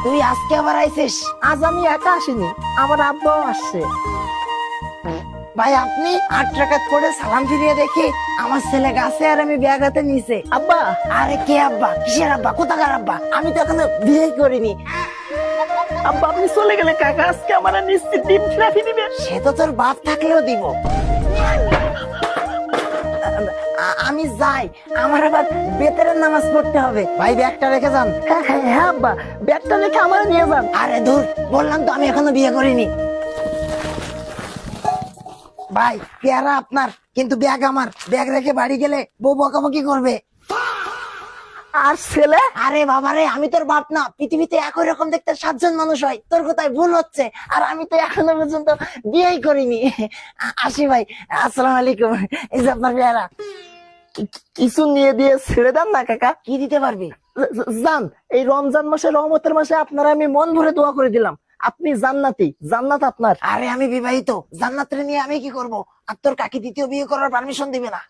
তুই আজকে আবার আইছিস? আজ আমি একা আসিনি, আমার আব্বাও আসছে। ভাই আপনি 8 টাকা করে সালাম ফিরিয়ে দেখি আমার ছেলে গাছে আর আমি ব্যাগ হাতে নিছে। আব্বা, আরে কে আব্বা? কিসের আব্বা? কোথাকার আব্বা? আমি তো এখনো বিয়ে করিনি। আব্বা আপনি চলে গেলে কাকা আজকে আমার নিশ্চিত ডিম ট্রাফি দিবে। সে তো তোর বাপ থাকলেও দিব। আমি যাই, আমার আবার বেতের নামাজ পড়তে হবে। ভাই ব্যাগটা রেখে যান। হ্যাঁ হ্যাঁ হ্যাঁ আব্বা, ব্যাগটা রেখে আমার নিয়ে যান। আরে দূর, বললাম তো আমি এখনো বিয়ে করিনি। ভাই পেয়ারা আপনার, কিন্তু ব্যাগ আমার। ব্যাগ রেখে বাড়ি গেলে বউ বকাবকি করবে। আর ছেলে? আরে বাবারে, আমি তোর বাপ না। পৃথিবীতে একই রকম দেখতে 7 জন মানুষ হয়, তোর কোথায় ভুল হচ্ছে। আর আমি তো এখনো পর্যন্ত বিয়েই করিনি। আসি ভাই, আসসালামু আলাইকুম। এই যে আপনার পেয়ারা। কিছু নিয়ে দিয়ে ছেড়ে দেন না কাকা। কি দিতে পারবি? যান, এই রমজান মাসে রহমতের মাসে আপনারা আমি মন ভরে দোয়া করে দিলাম। আপনি জান্নাতি, জান্নাত আপনার। আরে আমি বিবাহিত, জান্নাতের নিয়ে আমি কি করব? আর তোর কাকি দ্বিতীয় বিয়ে করার পারমিশন দিবে না।